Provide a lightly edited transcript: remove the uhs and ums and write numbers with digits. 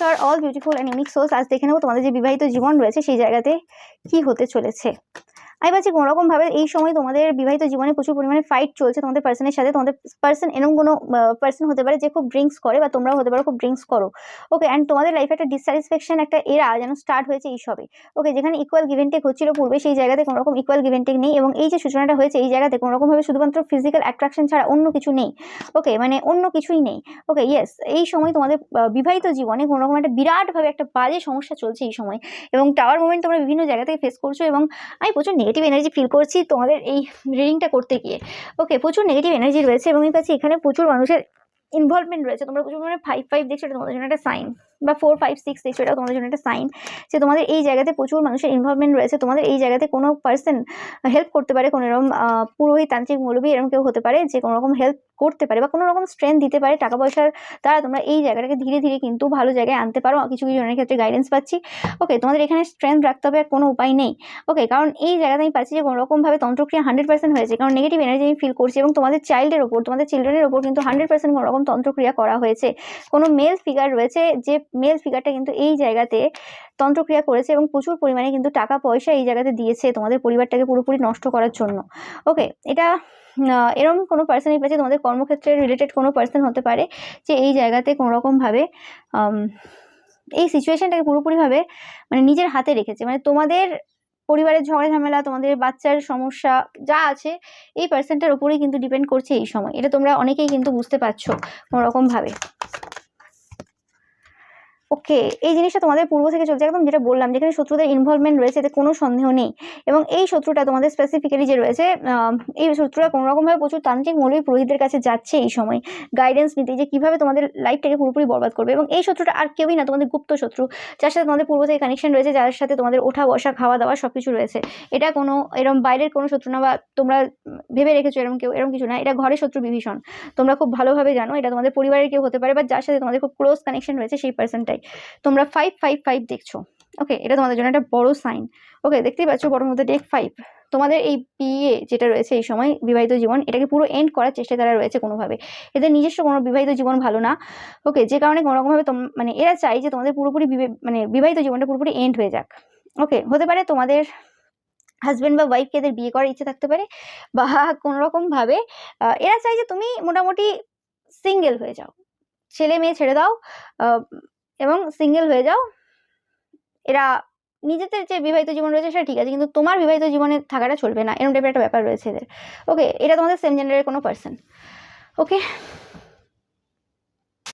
R all beautiful and unique souls. আজ দেখে নেবো তোমাদের যে বিবাহিত জীবন রয়েছে সেই জায়গাতে কি হতে চলেছে। আমি পাচ্ছি কোনোরকম ভাবে এই সময় তোমাদের বিবাহিত জীবনে প্রচুর পরিমাণে ফাইট চলছে তোমাদের পার্সনের সাথে। তোমাদের পার্সন এরকম কোনো পার্সন হতে পারে যে খুব ড্রিঙ্কস করে, বা তোমরাও হতে পারো খুব ড্রিঙ্কস করো। ওকে, অ্যান্ড তোমাদের লাইফে একটা ডিসস্যাটিসফ্যাকশন, একটা এরা যেন স্টার্ট হয়েছে এই সবে। ওকে, যেখানে ইকুয়াল গিভ এন্ড টেক হচ্ছিল পূর্বে, সেই জায়গাতে কোনো রকম ইকুয়াল গিভ এন্ড টেক নেই, এবং এই যে সূচনাটা হয়েছে এই জায়গাতে কোনো রকম ভাবে শুধুমাত্র ফিজিক্যাল অ্যাট্রাকশন ছাড়া অন্য কিছু নেই। ওকে, মানে অন্য কিছুই নেই। ওকে, ইয়েস, এই সময় তোমাদের বিবাহিত জীবনে কোনো রকম একটা বিরাটভাবে একটা বাজে সমস্যা চলছে এই সময়, এবং টাওয়ার মুভমেন্ট তোমরা বিভিন্ন জায়গা থেকে ফেস করছো, এবং আমি প্রচুর নেগেটিভ এনার্জি ফিল করছি তোমাদের এই রিডিংটা করতে গিয়ে। ওকে, প্রচুর নেগেটিভ এনার্জি রয়েছে, এবং আমি পাচ্ছি এখানে প্রচুর মানুষের ইনভলভমেন্ট রয়েছে। তোমরা প্রচুর মানে 5 দেখছো, এটা তোমাদের জন্য একটা সাইন, বা 4 5 6 দেখছো, এটা তোমাদের জন্য একটা সাইন যে তোমাদের এই জায়গাতে প্রচুর মানুষের ইনভলভমেন্ট রয়েছে। তোমাদের এই জায়গাতে কোনো পার্সন হেল্প করতে পারে, কোনো এরকম পুরোহিত, তান্ত্রিক, মৌলবী এরকম কেউ হতে পারে যে কোনো রকম হেল্প করতে পারে বা কোনো রকম স্ট্রেংথ দিতে পারে টাকা পয়সার দ্বারা। তোমরা এই জায়গাটাকে ধীরে ধীরে কিন্তু ভালো জায়গায় আনতে পারো, কিছু কিছু জনের ক্ষেত্রে গাইডেন্স পাচ্ছি। ওকে, তোমাদের এখানে স্ট্রেংথ রাখতে হবে, আর কোনো উপায় নেই। ওকে, কারণ এই জায়গাতে আমি পাচ্ছি যে কোনো রকমভাবে তন্ত্রক্রিয়া 100% হয়েছে, কারণ নেগেটিভ এনার্জি আমি ফিল করছি, এবং তোমাদের চাইল্ডের ওপর, তোমাদের চিলড্রেনের ওপর কিন্তু 100% কোনো রকম তন্ত্রক্রিয়া করা হয়েছে। কোনো মেল ফিগার রয়েছে, যে মেল ফিগারটা কিন্তু এই জায়গাতে তন্ত্রক্রিয়া করেছে, এবং প্রচুর পরিমাণে কিন্তু টাকা পয়সা এই জায়গাতে দিয়েছে তোমাদের পরিবারটাকে পুরোপুরি নষ্ট করার জন্য। ওকে, এটা এরকম কোনো পার্সনই পাচ্ছে, তোমাদের কর্মক্ষেত্রে রিলেটেড কোনো পার্সন হতে পারে যে এই জায়গাতে কোনো রকমভাবে এই সিচুয়েশনটাকে পুরোপুরিভাবে মানে নিজের হাতে রেখেছে। মানে তোমাদের পরিবারের ঝগড়া ঝামেলা, তোমাদের বাচ্চার সমস্যা যা আছে, এই পার্সনটার উপরেই কিন্তু ডিপেন্ড করছে এই সময়। এটা তোমরা অনেকেই কিন্তু বুঝতে পারছো কোনো রকমভাবে। ওকে, এই জিনিসটা তোমাদের পূর্ব থেকে চলছে, একদম যেটা বললাম, যেখানে শত্রুদের ইনভলভমেন্ট রয়েছে এতে কোনো সন্দেহ নেই। এবং এই শত্রুটা তোমাদের স্পেসিফিক্যালি যে রয়েছে, এই শত্রুরা কোনো রকমভাবে প্রচুর তান্ত্রিক, মৌলবী, পুরোহিতদের কাছে যাচ্ছে এই সময় গাইডেন্স নিতে, যে কিভাবে তোমাদের লাইফটাকে পুরোপুরি বরবাদ করবে। এবং এই শত্রুটা আর কেউই না, তোমাদের গুপ্ত শত্রু, যার সাথে তোমাদের পূর্ব থেকে কানেকশন রয়েছে, যার সাথে তোমাদের ওঠা বসা, খাওয়া দাওয়া সবকিছু রয়েছে। এটা কোনো এরকম বাইরের কোনো শত্রু না, বা তোমরা ভেবে রেখেছো এরকম কেউ, এরকম কিছু না। এটা ঘরের শত্রু বিভীষণ, তোমরা খুব ভালোভাবে জানো। এটা তোমাদের পরিবারের কেউ হতে পারে, বা যার সাথে তোমাদের খুব ক্লোজ কানেকশন রয়েছে সেই পার্সনটাই। তোমরা 5 দেখছো। ওকে, এটা তোমাদের জন্য একটা বড় সাইন। ওকে, দেখতেই পাচ্ছ বড় মধ্যে টেক 5। তোমাদের এই বিয়ে যেটা রয়েছে এই সময় বিবাহিত জীবন, এটাকে পুরো এন্ড করার চেষ্টা তারা রয়েছে কোনোভাবে। এদের নিজস্ব কোনো বিবাহিত জীবন ভালো না। ওকে, যে কারণে কোনো রকমভাবে মানে এরা চাই যে তোমাদের পুরোপুরি মানে বিবাহিত জীবনটা পুরোপুরি এন্ড হয়ে যাক। ওকে, হতে পারে তোমাদের হাজবেন্ড বা ওয়াইফকে এদের বিয়ে করার ইচ্ছে থাকতে পারে, বা কোনো রকম ভাবে এরা চাই যে তুমি মোটামুটি সিঙ্গেল হয়ে যাও, ছেলে মেয়ে ছেড়ে দাও, এবং সিঙ্গেল হয়ে যাও। এরা নিজেদের যে বিবাহিত জীবন রয়েছে সেটা ঠিক আছে, কিন্তু তোমার বিবাহিত জীবনে থাকাটা চলবে না, এরকম টাইপের একটা ব্যাপার রয়েছে এদের। ওকে, এটা তোমাদের সেম জেন্ডারের কোনো পার্সন। ওকে,